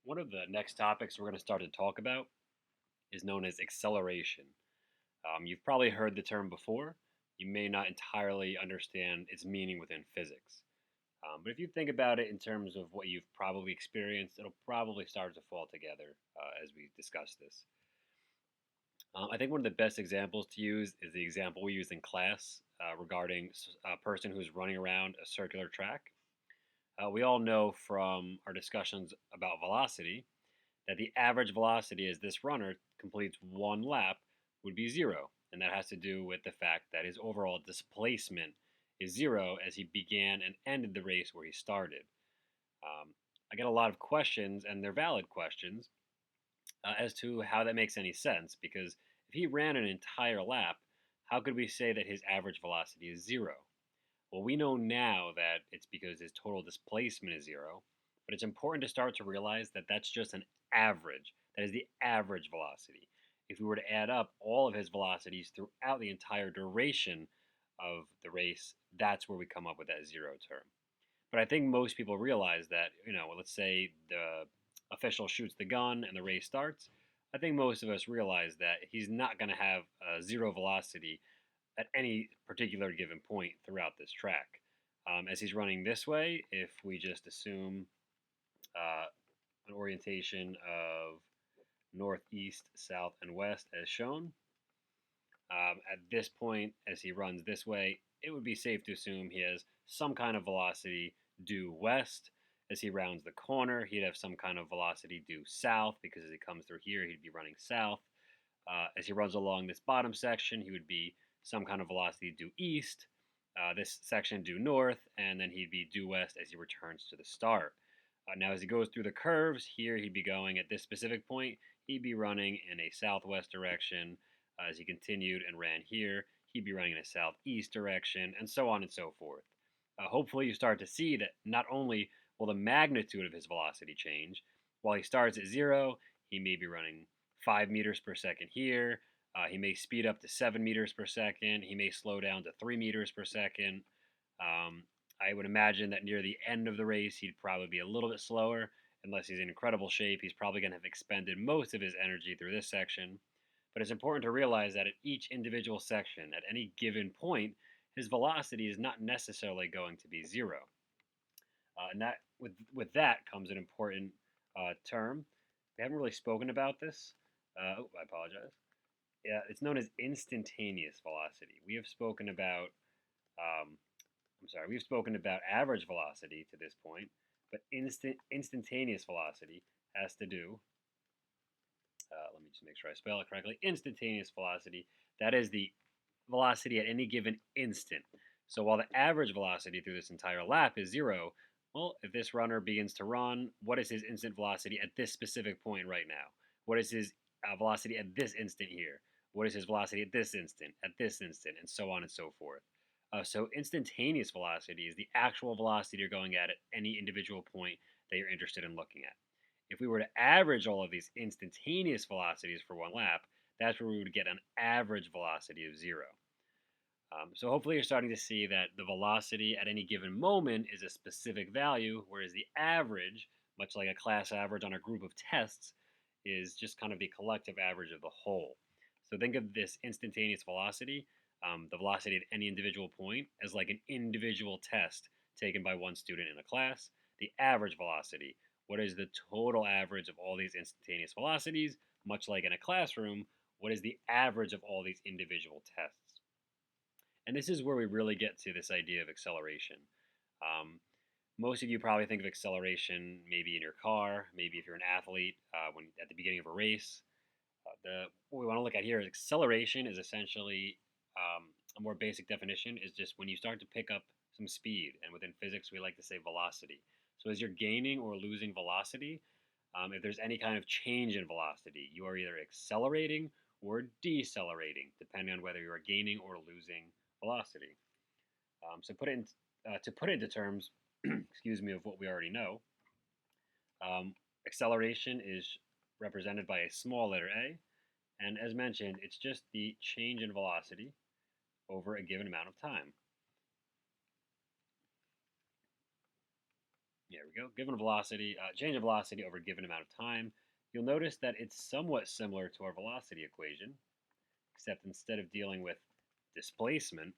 One of the next topics we're going to start to talk about is known as acceleration. You've probably heard the term before. You may not entirely understand its meaning within physics. But if you think about it in terms of what you've probably experienced, it'll probably start to fall together as we discuss this. I think one of the best examples to use is the example we use in class regarding a person who's running around a circular track. We all know from our discussions about velocity that the average velocity as this runner completes one lap would be zero. And that has to do with the fact that his overall displacement is zero as he began and ended the race where he started. I get a lot of questions, and they're valid questions, as to how that makes any sense. Because if he ran an entire lap, how could we say that his average velocity is zero? Well, we know now that it's because his total displacement is zero, but it's important to start to realize that that's just an average. That is the average velocity. If we were to add up all of his velocities throughout the entire duration of the race, that's where we come up with that zero term. But I think most people realize that, let's say the official shoots the gun and the race starts. I think most of us realize that he's not going to have a zero velocity at any particular given point throughout this track. As he's running this way, if we just assume uh, an orientation of northeast, south, and west as shown, at this point, as he runs this way, it would be safe to assume he has some kind of velocity due west. As he rounds the corner, he'd have some kind of velocity due south because as he comes through here, he'd be running south. As he runs along this bottom section, he would be some kind of velocity due east, this section due north, and then he'd be due west as he returns to the start. Now, as he goes through the curves, here he'd be going at this specific point, he'd be running in a southwest direction. As he continued and ran here, he'd be running in a southeast direction, and so on and so forth. Hopefully, you start to see that not only will the magnitude of his velocity change, while he starts at zero, he may be running 5 meters per second here. He may speed up to 7 meters per second. He may slow down to 3 meters per second. I would imagine that near the end of the race, he'd probably be a little bit slower. Unless he's in incredible shape, he's probably going to have expended most of his energy through this section. But it's important to realize that at each individual section, at any given point, his velocity is not necessarily going to be zero. And that with that comes an important term. We haven't really spoken about this. I apologize. Yeah, it's known as instantaneous velocity. We have spoken about, we've spoken about average velocity to this point, but instantaneous velocity has to do. Let me just make sure I spell it correctly. Instantaneous velocity. That is the velocity at any given instant. So while the average velocity through this entire lap is zero, well, if this runner begins to run, what is his instant velocity at this specific point right now? What is his velocity at this instant here? What is his velocity at this instant, and so on and so forth. So instantaneous velocity is the actual velocity you're going at any individual point that you're interested in looking at. If we were to average all of these instantaneous velocities for one lap, that's where we would get an average velocity of zero. So hopefully you're starting to see that the velocity at any given moment is a specific value, whereas the average, much like a class average on a group of tests, is just kind of the collective average of the whole. So think of this instantaneous velocity, the velocity at any individual point, as like an individual test taken by one student in a class. The average velocity, what is the total average of all these instantaneous velocities? Much like in a classroom, what is the average of all these individual tests? And this is where we really get to this idea of acceleration. Um, Most of you probably think of acceleration maybe in your car, maybe if you're an athlete when at the beginning of a race. What we want to look at here is acceleration is essentially a more basic definition is just when you start to pick up some speed, and within physics we like to say velocity. So as you're gaining or losing velocity, if there's any kind of change in velocity, you are either accelerating or decelerating, depending on whether you are gaining or losing velocity. To put it into terms, excuse me, of what we already know, um, acceleration is represented by a small letter a, and as mentioned, it's just the change in velocity over a given amount of time. There we go. Given a velocity, change of velocity over a given amount of time, you'll notice that it's somewhat similar to our velocity equation, except instead of dealing with displacement,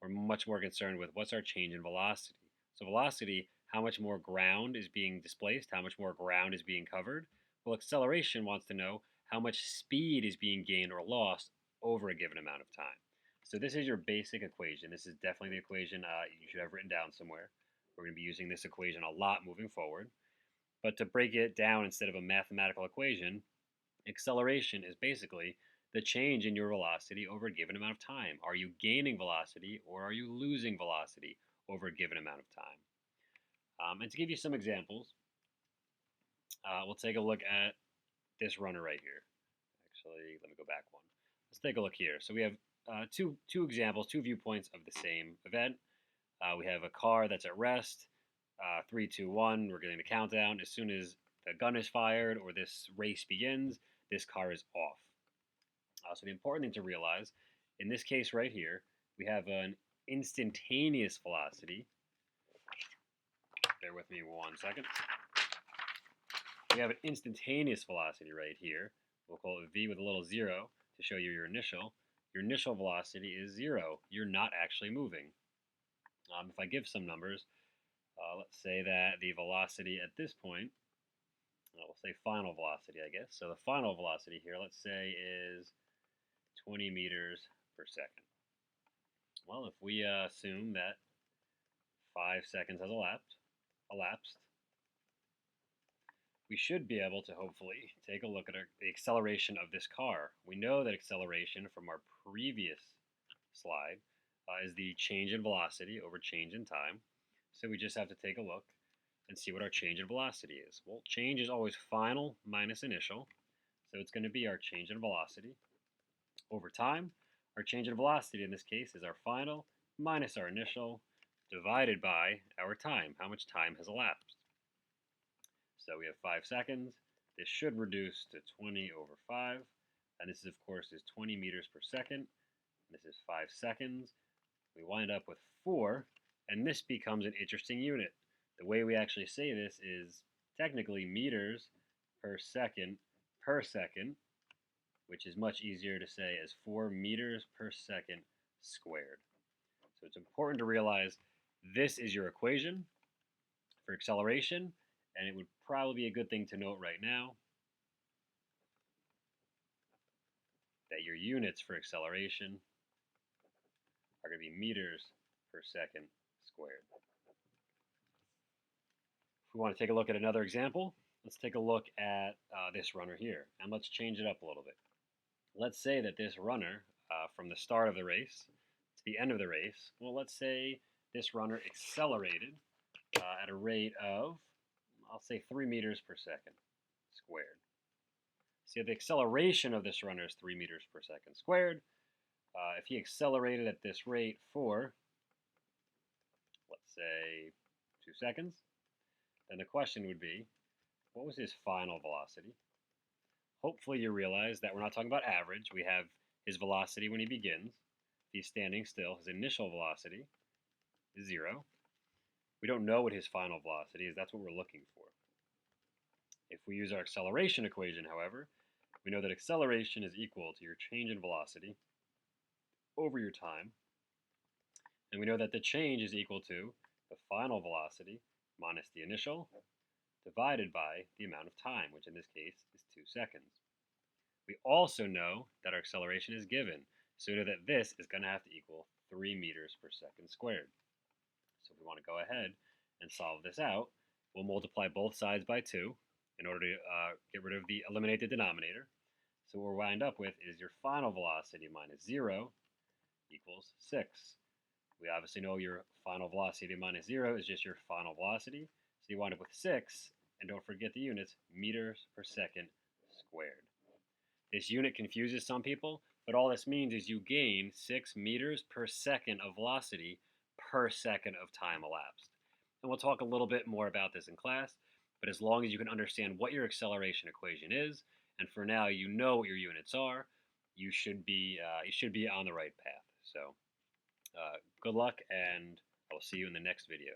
we're much more concerned with what's our change in velocity. So velocity, how much more ground is being displaced, how much more ground is being covered. Well, acceleration wants to know how much speed is being gained or lost over a given amount of time. So this is your basic equation. This is definitely the equation you should have written down somewhere. We're going to be using this equation a lot moving forward. But to break it down instead of a mathematical equation, acceleration is basically the change in your velocity over a given amount of time. Are you gaining velocity or are you losing velocity over a given amount of time? And to give you some examples, we'll take a look at this runner right here. Actually, let me go back one. Let's take a look here. So we have two examples, two viewpoints of the same event. We have a car that's at rest. 3, 2, 1. We're getting the countdown. As soon as the gun is fired or this race begins, this car is off. So the important thing to realize, in this case right here, we have an instantaneous velocity. Bear with me 1 second. We have an instantaneous velocity right here. We'll call it v with a little 0 to show you your initial. Your initial velocity is 0. You're not actually moving. If I give some numbers, let's say that the velocity at this point, we'll say final velocity, I guess. So the final velocity here, let's say, is 20 meters per second. Well, if we assume that 5 seconds has elapsed, we should be able to hopefully take a look at the acceleration of this car. We know that acceleration from our previous slide is the change in velocity over change in time. So we just have to take a look and see what our change in velocity is. Well, change is always final minus initial. So it's going to be our change in velocity over time. Our change in velocity in this case is our final minus our initial divided by our time, how much time has elapsed. So we have 5 seconds. This should reduce to 20 over 5. And this, of course, is 20 meters per second. This is 5 seconds. We wind up with 4, and this becomes an interesting unit. The way we actually say this is technically meters per second, which is much easier to say as 4 meters per second squared. So it's important to realize this is your equation for acceleration, and it would probably be a good thing to note right now that your units for acceleration are going to be meters per second squared. If we want to take a look at another example, let's take a look at this runner here, and let's change it up a little bit. Let's say that this runner, from the start of the race to the end of the race, well, let's say this runner accelerated at a rate of, I'll say 3 meters per second squared. See, the acceleration of this runner is 3 meters per second squared. If he accelerated at this rate for, let's say, 2 seconds, then the question would be, what was his final velocity? Hopefully you realize that we're not talking about average. We have his velocity when he begins. If he's standing still, his initial velocity is 0. We don't know what his final velocity is. That's what we're looking for. If we use our acceleration equation, however, we know that acceleration is equal to your change in velocity over your time. And we know that the change is equal to the final velocity minus the initial divided by the amount of time, which in this case is 2 seconds. We also know that our acceleration is given, so we know that this is going to have to equal 3 meters per second squared. So if we want to go ahead and solve this out, we'll multiply both sides by 2 in order to eliminate the denominator. So what we'll wind up with is your final velocity minus 0 equals 6. We obviously know your final velocity minus 0 is just your final velocity. So you wind up with 6, and don't forget the units, meters per second squared. This unit confuses some people, but all this means is you gain 6 meters per second of velocity per second of time elapsed. And we'll talk a little bit more about this in class, but as long as you can understand what your acceleration equation is, and for now you know what your units are, you should be on the right path. So good luck, and I'll see you in the next video.